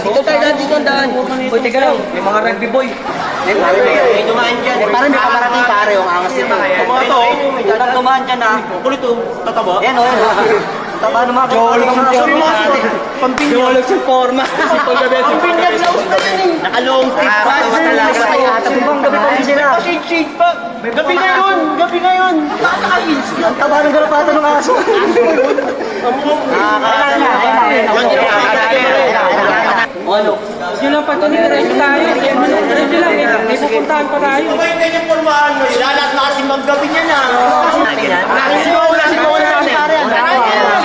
Dito tayo daan, dito ang daan. Uy, teka lang, may mga rugby boy. May dumaan dyan. Parang may kaparating pare yung angas nito. Mga to, may dumaan dyan na. Kulit to, tataba. Yan o, yan o. Taba naman. Jolog ang forma. Jolog ang forma. Pampinyag na usta yan eh. Nakalong stick pa. Tabang gabi pa rin sila. Shake pa. Gabi na yun. Gabi na yun. Nakakainis. Ang taba ng garapata ng aso. Ano? Yun lang pa ito, nire-rest tayo. Diretso lang, may pupuntahan pa tayo. Ano ba yung ganyan pormahan mo? Ilalas na kasi maggabi niya na.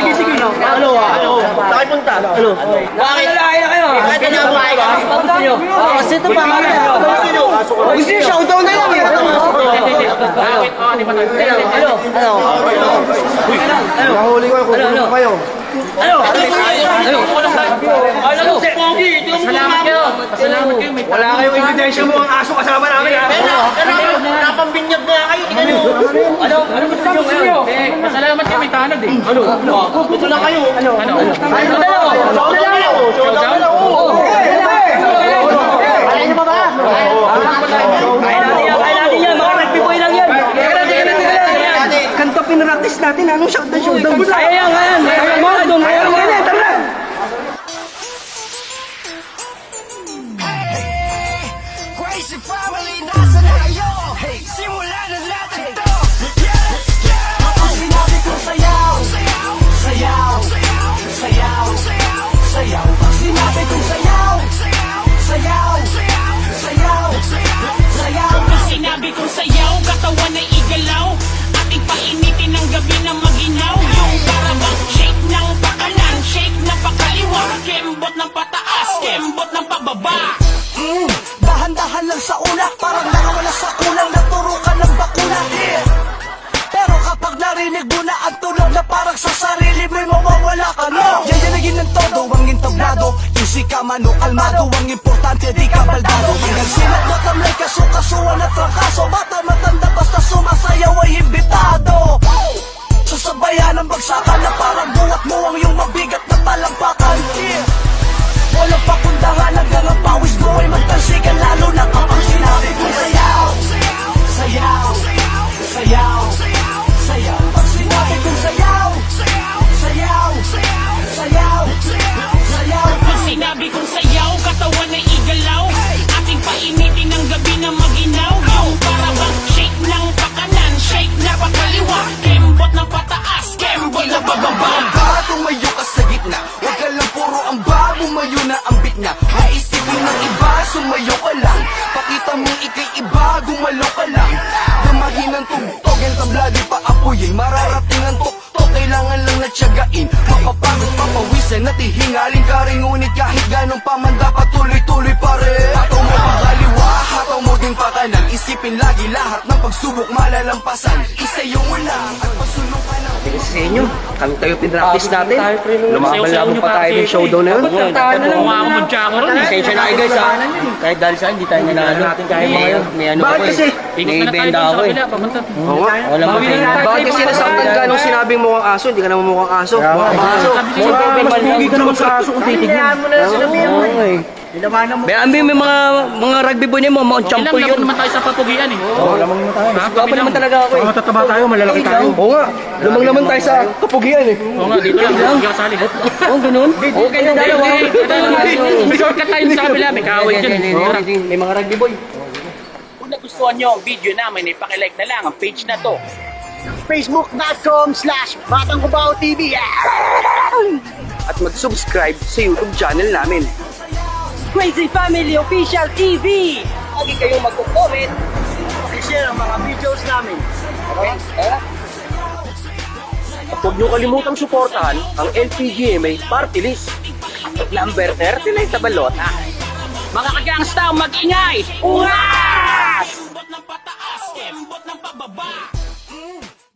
Sige, sige. Ano? Saan punta? Ano? Bakit? Lalaya kayo. Bakit na buhay ka? Kasi ito pa. Gusto yung showdown na lang. Nahuli ko, kukunin ko kayo. Salamat kayo. Pasalamat kayo. Wala kayong ebidensya mo ang aso kasama namin ha. Pero, napambinyag na kayo. Ano gusto nyo? Pasalamat kayo. May tanod eh. Ito lang kayo. Kaya niyo pa ba? Kaya natin yan. Mga nagpipoy lang yan. Kanto pinractice natin, anong showdown? Kaya yan. Kaya mo. Kaya mo. Tara. Crazy family, nasa na kayo? Hey, simula na natin to. Yes, yeah. Kapag sinabi ko sayaw, sayaw, sayaw, sayaw, sayaw, sayaw. Pag sinabi ko sayaw, sayaw, sayaw, sayaw, sayaw. Pag sinabi kong sayaw, katawan ay igalaw. Ating painitin ng gabi na maginaw. Yung parabang shake ng pakanan, shake ng pakaliwa. Kembot ng pataas, kembot ng pababa. Dahan-dahan lang sa una, parang nakawala sa kulang. Naturo ka ng bakuna, yeah. Pero kapag narinig mo na ang tunog na parang sa sarili mo'y mawawala ka, no. Yayanagin ng todo, ang intablado. Yung si Kamano, Almado, ang importante, di ka baldado. Ang sinat na tamlay, kaso-kasuan at trangkaso. Bata matanda, basta sumasayaw ay imbitado. Sasabayan ang bagsakan na parang buwat mo ang iyong mabigat na talampakan, yeah. Walang pakundangan hanggang ang pawis mo ay magtansikan. Lalo na kapag sinabi kong sayaw, sayaw, sayaw, sayaw. Pag sinabi kong sayaw, sayaw, sayaw, sayaw. Pag sinabi kong sayaw, katawan ay igalaw. Ating painitin ng gabi na maginaw. Yung parabang shake ng pakanan, shake na pakaliwa. Kembot ng pataas, kembot na pababa. Tumayo ka sa gitna, huwag ka lang puro ang bumayo na ang bitna. Maisipin ng iba, sumayo ka lang. Pakita mong ikay iba, gumalaw ka lang. Damahin ang tugtog, ang tabladi pa apuyin. Mararating ang tuktok, kailangan lang natsiyagain. Mapapagod, papawisan at ihingalin ka rin. Ngunit kahit ganun pa man dapat tuloy-tuloy pa rin. Hataw mo pagkaliwa, hataw mo din pakanan. Isipin lagi lahat ng pagsubok malalampasan. Isayo mo lang at pasulong ka na. Sige sa inyo, kami tayo pinractice natin. Lumaban-laban pa tayo ng showdown na yun. Puntahan Mga kamudyako ron eh. Pasensya na kayo guys ha. Kahit dahil saan, hindi tayo nanalo. May ano Bakit ako kasi? eh. Ikot May na tayo benda dun sa ako eh. kabila, papunta. Oo nga. Wala mo Bakit kasi nasaktan ka nung sinabing mukhang aso, hindi ka naman mukhang aso. Mukhang aso. Mas pugi ka naman sa aso kung titignan. mo na sinabihan mo eh. May mga rugby boy niya, mga champo Ilan yun. naman tayo sa papugian eh. Gwapo naman talaga ako eh. Matataba tayo, malalaki tayo. Oo nga, lumang naman tayo sa kapugian eh. Oo nga, dito lang. Hindi ka sali. Oh, ganun? Okay na dalawa. May shortcut tayo sa kabila. May kaaway dyan. May mga rugby boy. Kung nagustuhan nyo ang video namin, ipakilike na lang ang page na to. Facebook.com/BatangKubaoTV. At mag-subscribe sa YouTube channel namin. Crazy Family Official TV. Lagi kayong mag-comment. I-share ang mga videos namin. Okay? Huwag niyo kalimutang suportahan ang LPGMA Party List. Number 39 sa balota. Mga kagangsta, mag-ingay! Ungas! Kembot ng pataas, kembot ng pababa.